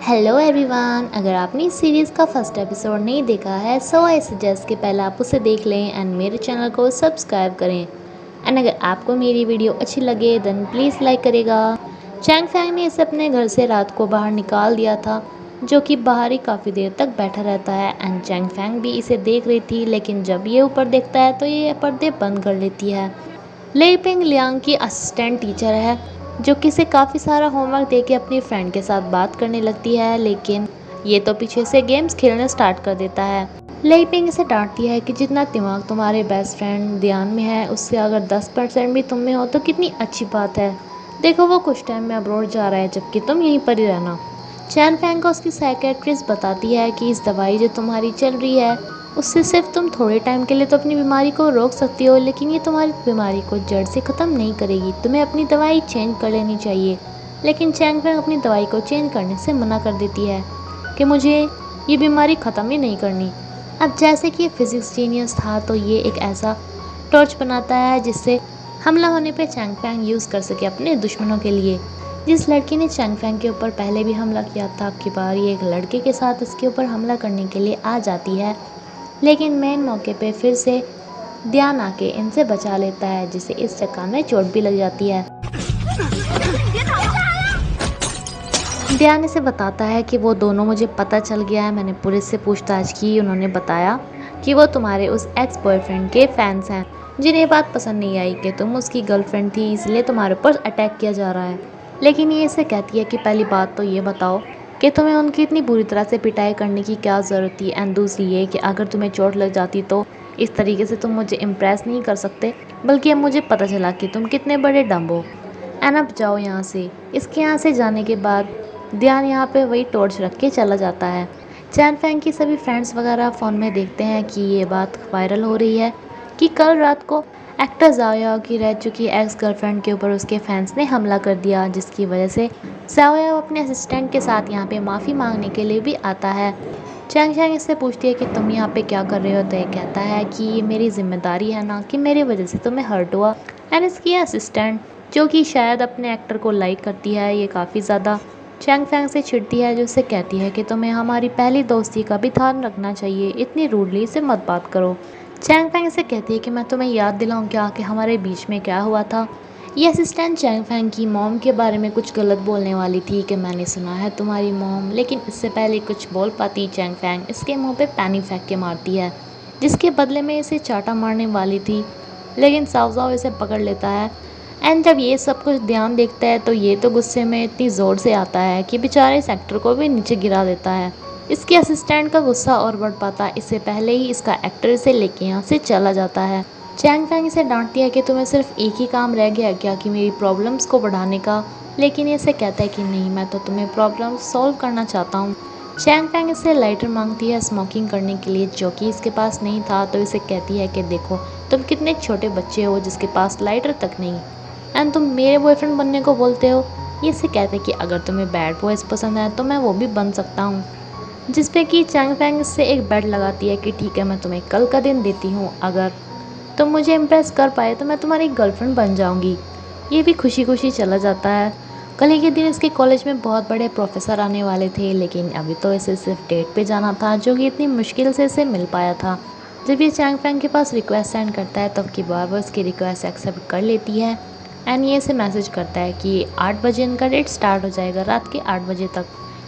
Hello everyone, अगर आपने इस सीरीज़ का फर्स्ट एपिसोड नहीं देखा है सो आई सजेस्ट कि पहले आप उसे देख लें एंड मेरे चैनल को सब्सक्राइब करें। एंड अगर आपको मेरी वीडियो अच्छी लगे देन प्लीज़ लाइक करेगा। चैंग फैंग ने इसे अपने घर से रात को बाहर निकाल दिया था, जो कि बाहर ही काफ़ी देर तक बैठा रहता है। एंड चैंग फैंग भी इसे देख रही थी, लेकिन जब ये ऊपर देखता है तो ये पर्दे बंद कर लेती है। लेई पिंग लियांग की असिस्टेंट टीचर है, जो कि इसे काफ़ी सारा होमवर्क देके अपनी फ्रेंड के साथ बात करने लगती है, लेकिन ये तो पीछे से गेम्स खेलना स्टार्ट कर देता है। लेई पिंग इसे डांटती है कि जितना दिमाग तुम्हारे बेस्ट फ्रेंड ध्यान में है उससे अगर 10% भी तुम में हो तो कितनी अच्छी बात है। देखो वो कुछ टाइम में अब्रॉड जा रहा है जबकि तुम यहीं पर ही रहना। चैन फैंग को उसकी साइकेट्रिस्ट बताती है कि इस दवाई जो तुम्हारी चल रही है उससे सिर्फ तुम थोड़े टाइम के लिए तो अपनी बीमारी को रोक सकती हो, लेकिन ये तुम्हारी बीमारी को जड़ से ख़त्म नहीं करेगी। तुम्हें अपनी दवाई चेंज कर लेनी चाहिए। लेकिन चैंग फैंग अपनी दवाई को चेंज करने से मना कर देती है कि मुझे ये बीमारी ख़त्म ही नहीं करनी। अब जैसे कि ये फिज़िक्स जीनियस था तो ये एक ऐसा टॉर्च बनाता है जिससे हमला होने पे चैंग फैंग यूज़ कर सके अपने दुश्मनों के लिए। जिस लड़की ने चैंग फैंग के ऊपर पहले भी हमला किया था, अब की बार ये एक लड़के के साथ इसके ऊपर हमला करने के लिए आ जाती है, लेकिन मेन मौके पे फिर से ध्यान आके इनसे बचा लेता है, जिसे इस चक्कर में चोट भी लग जाती है। ध्यान इसे बताता है कि वो दोनों मुझे पता चल गया है, मैंने पुलिस से पूछताछ की, उन्होंने बताया कि वो तुम्हारे उस एक्स बॉयफ्रेंड के फैंस हैं, जिन्हें ये बात पसंद नहीं आई कि तुम उसकी गर्लफ्रेंड थी, इसलिए तुम्हारे ऊपर अटैक किया जा रहा है। लेकिन ये इसे कहती है कि पहली बात तो ये बताओ कि तुम्हें उनकी इतनी बुरी तरह से पिटाई करने की क्या ज़रूरत थी, एंड दूसरी ये कि अगर तुम्हें चोट लग जाती तो इस तरीके से तुम मुझे इम्प्रेस नहीं कर सकते, बल्कि अब मुझे पता चला कि तुम कितने बड़े डम्ब हो। एंड अब जाओ यहाँ से। इसके यहाँ से जाने के बाद ध्यान यहाँ पे वही टॉर्च रख के चला जाता है। चैन फैंग की सभी फ्रेंड्स वगैरह फ़ोन में देखते हैं कि ये बात वायरल हो रही है कि कल रात को एक्टर ज़ाओ याओ की रह चुकी एक्स गर्लफ्रेंड के ऊपर उसके फैंस ने हमला कर दिया, जिसकी वजह से ज़ाओ याओ अपने असिस्टेंट के साथ यहाँ पे माफ़ी मांगने के लिए भी आता है। चैंग चैंग इससे पूछती है कि तुम यहाँ पे क्या कर रहे हो, तो ये कहता है कि ये मेरी जिम्मेदारी है ना, कि मेरी वजह से तुम्हें हर्ट हुआ। एंड इसकी असिस्टेंट, जो कि शायद अपने एक्टर को लाइक करती है, ये काफ़ी ज़्यादा चैंग फैंग से चिढ़ती है, जो उससे कहती है कि तुम्हें हमारी पहली दोस्ती का भी ध्यान रखना चाहिए, इतनी रूडली से मत बात करो। चैंग फैंग इसे कहती है कि मैं तुम्हें याद दिलाऊं क्या कि हमारे बीच में क्या हुआ था। ये असिस्टेंट चैंग फैंग की मॉम के बारे में कुछ गलत बोलने वाली थी कि मैंने सुना है तुम्हारी मॉम, लेकिन इससे पहले कुछ बोल पाती चैंग फैंग इसके मुंह पे पानी फेंक के मारती है, जिसके बदले में इसे चाटा मारने वाली थी, लेकिन सावजाओ इसे पकड़ लेता है। एंड जब ये सब कुछ ध्यान देखता है तो ये तो गुस्से में इतनी ज़ोर से आता है कि बेचारे इस एक्टर को भी नीचे गिरा देता है। इसके असिस्टेंट का गुस्सा और बढ़ पाता है, इससे पहले ही इसका एक्टर इसे लेके यहाँ से चला जाता है। चैंग फैंग इसे डांटती है कि तुम्हें सिर्फ एक ही काम रह गया क्या, कि मेरी प्रॉब्लम्स को बढ़ाने का, लेकिन ये इसे कहता है कि नहीं, मैं तो तुम्हें प्रॉब्लम सॉल्व करना चाहता हूँ। चैंग फैंग इससे लाइटर मांगती है स्मोकिंग करने के लिए, जो कि इसके पास नहीं था, तो इसे कहती है कि देखो तुम कितने छोटे बच्चे हो जिसके पास लाइटर तक नहीं, एंड तुम मेरे बॉयफ्रेंड बनने को बोलते हो। ये इसे कहते हैं कि अगर तुम्हें बैड बॉयज़ पसंद है तो मैं वो भी बन सकता हूँ, जिस पे कि चैंग फैंग इससे एक बेट लगाती है कि ठीक है, मैं तुम्हें कल का दिन देती हूँ, अगर तुम मुझे इम्प्रेस कर पाए तो मैं तुम्हारी गर्लफ्रेंड बन जाऊँगी। ये भी खुशी खुशी चला जाता है। कल ही के दिन इसके कॉलेज में बहुत बड़े प्रोफेसर आने वाले थे, लेकिन अभी तो इसे सिर्फ डेट पे जाना था, जो कि इतनी मुश्किल से इसे मिल पाया था। जब ये चैंग फैंग के पास रिक्वेस्ट सेंड करता है तब की बार वो इसकी रिक्वेस्ट एक्सेप्ट कर लेती है। एंड ये इसे मैसेज करता है कि 8 बजे इनका डेट स्टार्ट हो जाएगा, रात के 8 बजे तक,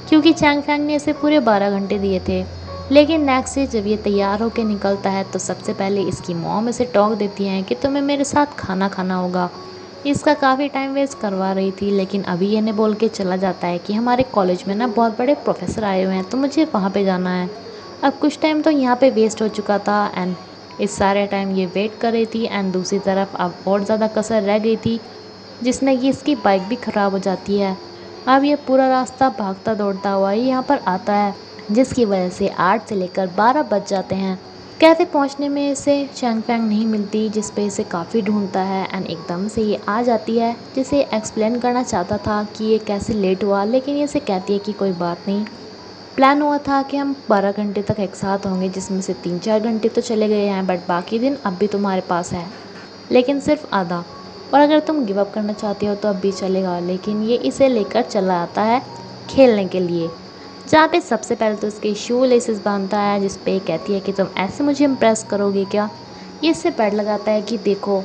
क्योंकि चैंग फैंग ने इसे पूरे 12 घंटे दिए थे। लेकिन नेक्स्ट डे जब ये तैयार होकर निकलता है तो सबसे पहले इसकी मॉम इसे टोक देती हैं कि तुम्हें मेरे साथ खाना खाना होगा। इसका काफ़ी टाइम वेस्ट करवा रही थी, लेकिन अभी ये ने बोल के चला जाता है कि हमारे कॉलेज में ना बहुत बड़े प्रोफेसर आए हुए हैं तो मुझे वहाँ पे जाना है। अब कुछ टाइम तो यहाँ पे वेस्ट हो चुका था, एंड इस सारे टाइम ये वेट कर रही थी, एंड दूसरी तरफ अब और ज़्यादा कसर रह गई थी, जिसमें कि इसकी बाइक भी ख़राब हो जाती है। अब ये पूरा रास्ता भागता दौड़ता हुआ ही यहाँ पर आता है, जिसकी वजह से 8 से लेकर 12 बज जाते हैं। कैफ़े पहुँचने में इसे चैंग फैंग नहीं मिलती, जिस पे इसे काफ़ी ढूंढता है, एंड एकदम से ये आ जाती है, जिसे एक्सप्लेन करना चाहता था कि ये कैसे लेट हुआ, लेकिन ये इसे कहती है कि कोई बात नहीं, प्लान हुआ था कि हम 12 घंटे तक एक साथ होंगे, जिसमें से 3-4 घंटे तो चले गए हैं, बट बाकी दिन अब भी तुम्हारे पास है, लेकिन सिर्फ आधा, और अगर तुम गिव अप करना चाहती हो तो अब भी चलेगा। लेकिन ये इसे लेकर चला आता है खेलने के लिए। जहाँ पे सबसे पहले तो इसके शू लेसेस बांधता है, जिस पे कहती है कि तुम ऐसे मुझे इम्प्रेस करोगे क्या। ये इससे पैड लगाता है कि देखो,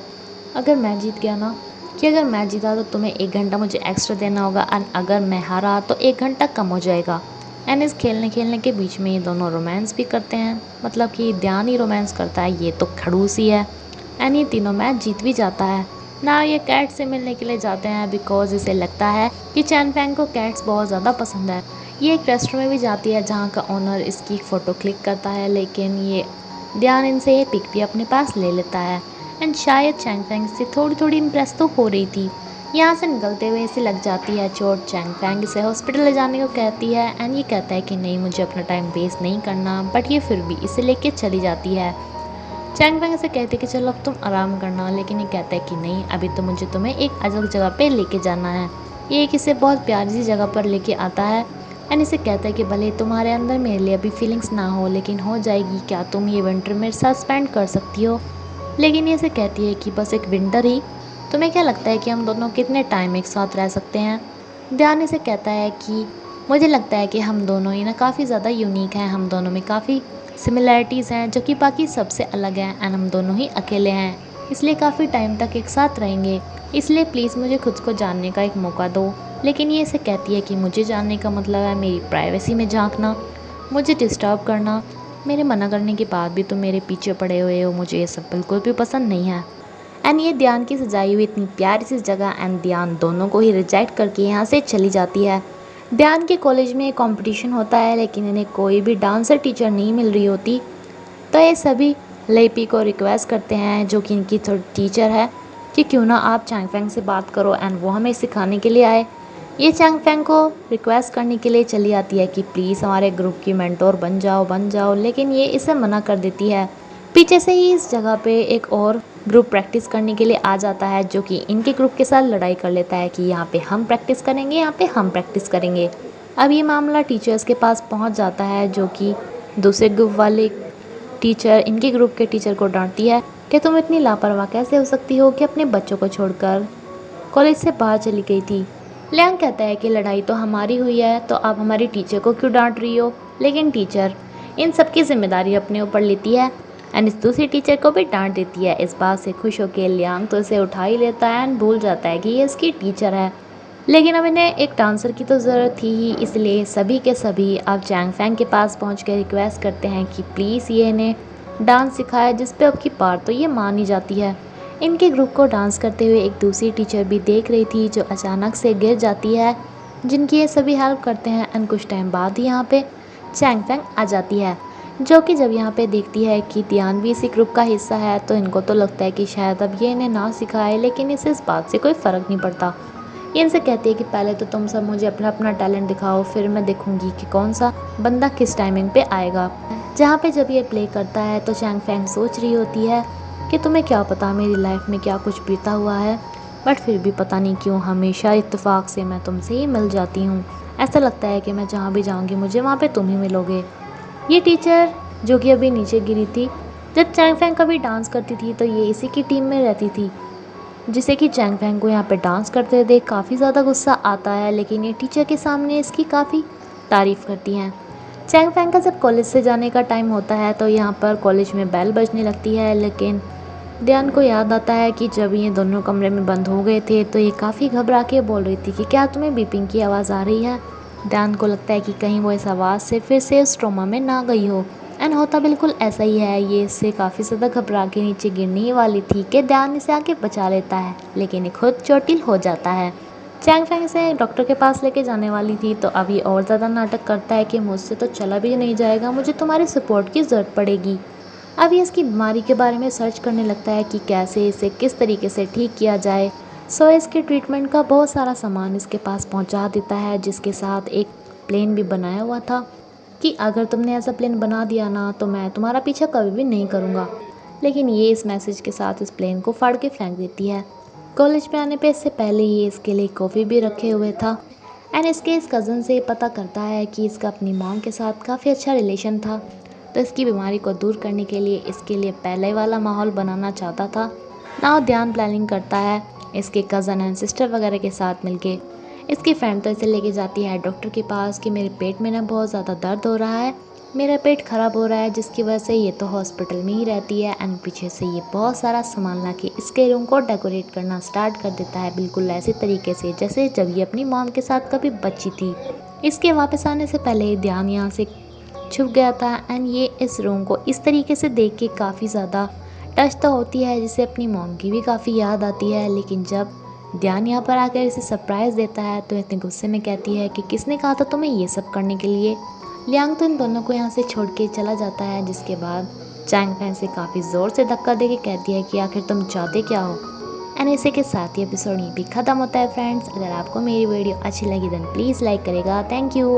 अगर मैं जीत गया ना, कि अगर मैं जीता तो तुम्हें 1 घंटा मुझे एक्स्ट्रा देना होगा, एंड अगर मैं हारा तो 1 घंटा कम हो जाएगा। एंड इस खेलने खेलने के बीच में ये दोनों रोमांस भी करते हैं, मतलब कि ध्यान ही रोमांस करता है, ये तो खड़ूस ही है। एंड ये तीनों मैच जीत भी जाता है ना। ये कैट से मिलने के लिए जाते हैं बिकॉज इसे लगता है कि चैन फैंग को कैट्स बहुत ज़्यादा पसंद है। ये एक रेस्टोरेंट में भी जाती है जहाँ का ओनर इसकी फ़ोटो क्लिक करता है, लेकिन ये ध्यान इनसे ये पिक भी अपने पास ले लेता है। एंड शायद चैंग फैंग से थोड़ी थोड़ी इम्प्रेस तो हो रही थी। यहाँ से निकलते हुए इसे लग जाती है चोट। चैंग फैंग इसे हॉस्पिटल ले जाने को कहती है एंड ये कहता है कि नहीं, मुझे अपना टाइम वेस्ट नहीं करना, बट ये फिर भी इसे लेके चली जाती है। चैंग फैंग इसे कहती है कि चलो अब तुम आराम करना, लेकिन ये कहता है कि नहीं, अभी तो मुझे तुम्हें एक अलग जगह पे लेके जाना है। ये एक इसे बहुत प्यारी सी जगह पर लेके आता है एंड इसे कहता है कि भले तुम्हारे अंदर मेरे लिए अभी फीलिंग्स ना हो, लेकिन हो जाएगी, क्या तुम ये विंटर मेरे साथ स्पेंड कर सकती हो। लेकिन ये इसे कहती है कि बस एक विंटर ही, तुम्हें क्या लगता है कि हम दोनों कितने टाइम एक साथ रह सकते हैं। ध्यान इसे कहता है कि मुझे लगता है कि हम दोनों ही ना काफ़ी ज़्यादा यूनिक हैं, हम दोनों में काफ़ी सिमिलैरिटीज़ हैं जो कि बाकी सबसे अलग हैं, एंड हम दोनों ही अकेले हैं, इसलिए काफ़ी टाइम तक एक साथ रहेंगे, इसलिए प्लीज़ मुझे खुद को जानने का एक मौका दो। लेकिन ये इसे कहती है कि मुझे जानने का मतलब है मेरी प्राइवेसी में झांकना, मुझे डिस्टर्ब करना। मेरे मना करने के बाद भी तुम मेरे पीछे पड़े हुए हो, मुझे ये सब बिल्कुल भी पसंद नहीं है। एंड ये ध्यान की सजाई हुई इतनी प्यारी सी जगह, एंड ध्यान दोनों को ही रिजेक्ट करके यहाँ से चली जाती है। ध्यान के कॉलेज में कंपटीशन होता है, लेकिन इन्हें कोई भी डांसर टीचर नहीं मिल रही होती, तो ये सभी लेपी को रिक्वेस्ट करते हैं जो कि इनकी टीचर है कि क्यों ना आप चैंग फैंग से बात करो एंड वो हमें सिखाने के लिए आए। ये चैंग फैंग को रिक्वेस्ट करने के लिए चली आती है कि प्लीज़ हमारे ग्रुप की मेंटोर बन जाओ, लेकिन ये इसे मना कर देती है। पीछे से ही इस जगह पे एक और ग्रुप प्रैक्टिस करने के लिए आ जाता है, जो कि इनके ग्रुप के साथ लड़ाई कर लेता है कि यहाँ पे हम प्रैक्टिस करेंगे, यहाँ पे हम प्रैक्टिस करेंगे। अब ये मामला टीचर्स के पास पहुँच जाता है, जो कि दूसरे ग्रुप वाले टीचर इनके ग्रुप के टीचर को डांटती है कि तुम इतनी लापरवाह कैसे हो सकती हो कि अपने बच्चों को छोड़कर कॉलेज से बाहर चली गई थी। लियांग कहता है कि लड़ाई तो हमारी हुई है, तो आप हमारी टीचर को क्यों डांट रही हो। लेकिन टीचर इन सब की जिम्मेदारी अपने ऊपर लेती है एंड इस दूसरी टीचर को भी डांट देती है। इस बात से खुश होकर लियांग तो इसे उठा ही लेता है एंड भूल जाता है कि ये इसकी टीचर है। लेकिन अब इन्हें एक डांसर की तो ज़रूरत थी ही, इसलिए सभी के सभी अब चैंग फैंग के पास पहुँच कर रिक्वेस्ट करते हैं कि प्लीज़ ये इन्हें डांस सिखाए, जिस पे अब की बार तो ये मान ही जाती है। इनके ग्रुप को डांस करते हुए एक दूसरी टीचर भी देख रही थी, जो अचानक से गिर जाती है, जिनकी ये सभी हेल्प करते हैं एंड कुछ टाइम बाद ही यहाँ पे चैंग फैंग आ जाती है, जो कि जब यहाँ पे देखती है कि ध्यान भी इसी ग्रुप का हिस्सा है, तो इनको तो लगता है कि शायद अब ये इन्हें ना सिखाए, लेकिन इसे इस बात से कोई फ़र्क नहीं पड़ता। ये इनसे कहती है कि पहले तो तुम सब मुझे अपना अपना टैलेंट दिखाओ, फिर मैं देखूंगी कि कौन सा बंदा किस टाइमिंग पे आएगा। जहाँ पे जब ये प्ले करता है तो चैंग फैंग सोच रही होती है कि तुम्हें क्या पता मेरी लाइफ में क्या कुछ बीता हुआ है, बट फिर भी पता नहीं क्यों हमेशा इत्तेफाक से मैं तुमसे ही मिल जाती हूँ। ऐसा लगता है कि मैं जहाँ भी जाऊँगी मुझे वहाँ पे तुम ही मिलोगे। ये टीचर जो कि अभी नीचे गिरी थी, जब चैंग फैंग कभी डांस करती थी तो ये इसी की टीम में रहती थी, जिसे कि चैंग फैंग को यहाँ पे डांस करते देख काफ़ी ज़्यादा गुस्सा आता है, लेकिन ये टीचर के सामने इसकी काफ़ी तारीफ़ करती हैं। चैंग फैंग का जब कॉलेज से जाने का टाइम होता है तो यहाँ पर कॉलेज में बेल बजने लगती है, लेकिन ध्यान को याद आता है कि जब ये दोनों कमरे में बंद हो गए थे तो ये काफ़ी घबरा के बोल रही थी कि क्या तुम्हें बीपिंग की आवाज़ आ रही है। ध्यान को लगता है कि कहीं वो इस आवाज़ से फिर से उस ट्रोमा में ना गई हो, एंड होता बिल्कुल ऐसा ही है। ये इससे काफ़ी ज़्यादा घबरा के नीचे गिरने ही वाली थी कि ध्यान इसे आके बचा लेता है, लेकिन ये खुद चोटिल हो जाता है। चैंग फैंग इसे डॉक्टर के पास लेके जाने वाली थी तो अभी और ज़्यादा नाटक करता है कि मुझसे तो चला भी नहीं जाएगा, मुझे तुम्हारी सपोर्ट की ज़रूरत पड़ेगी। अब ये इसकी बीमारी के बारे में सर्च करने लगता है कि कैसे इसे किस तरीके से ठीक किया जाए। सो इसके ट्रीटमेंट का बहुत सारा सामान इसके पास पहुंचा देता है, जिसके साथ एक प्लेन भी बनाया हुआ था कि अगर तुमने ऐसा प्लेन बना दिया ना तो मैं तुम्हारा पीछा कभी भी नहीं करूँगा। लेकिन ये इस मैसेज के साथ इस प्लेन को फाड़ के फेंक देती है। कॉलेज पे आने पे इससे पहले ये इसके लिए कॉफ़ी भी रखे हुए था, एंड इसके इस कज़न से पता करता है कि इसका अपनी मॉम के साथ काफ़ी अच्छा रिलेशन था, तो इसकी बीमारी को दूर करने के लिए इसके लिए पहले वाला माहौल बनाना चाहता था। नाउ ध्यान प्लानिंग करता है इसके कज़न एंड सिस्टर वगैरह के साथ मिलके इसकी फ्रेंड तो इसे लेके जाती है डॉक्टर के पास कि मेरे पेट में ना बहुत ज़्यादा दर्द हो रहा है, मेरा पेट ख़राब हो रहा है, जिसकी वजह से ये तो हॉस्पिटल में ही रहती है। एंड पीछे से ये बहुत सारा सामान ला के इसके रूम को डेकोरेट करना स्टार्ट कर देता है, बिल्कुल ऐसे तरीके से जैसे जब ये अपनी मॉम के साथ कभी बच्ची थी। इसके वापस आने से पहले ध्यान यहाँ से छुप गया था एंड ये इस रूम को इस तरीके से देख के काफ़ी ज़्यादा टच तो होती है, जिसे अपनी मॉम की भी काफ़ी याद आती है। लेकिन जब ध्यान यहाँ पर आकर इसे सरप्राइज़ देता है तो इतने गुस्से में कहती है कि किसने कहा था तुम्हें ये सब करने के लिए। लियांग तो इन दोनों को यहाँ से छोड़ के चला जाता है, जिसके बाद चैंग फैन से काफ़ी ज़ोर से धक्का दे के कहती है कि आखिर तुम चाहते क्या हो। एंड इसी के साथ ही एपिसोड यहीं भी ख़त्म होता है फ्रेंड्स। अगर आपको मेरी वीडियो अच्छी लगी देन प्लीज़ लाइक करेगा। Thank you.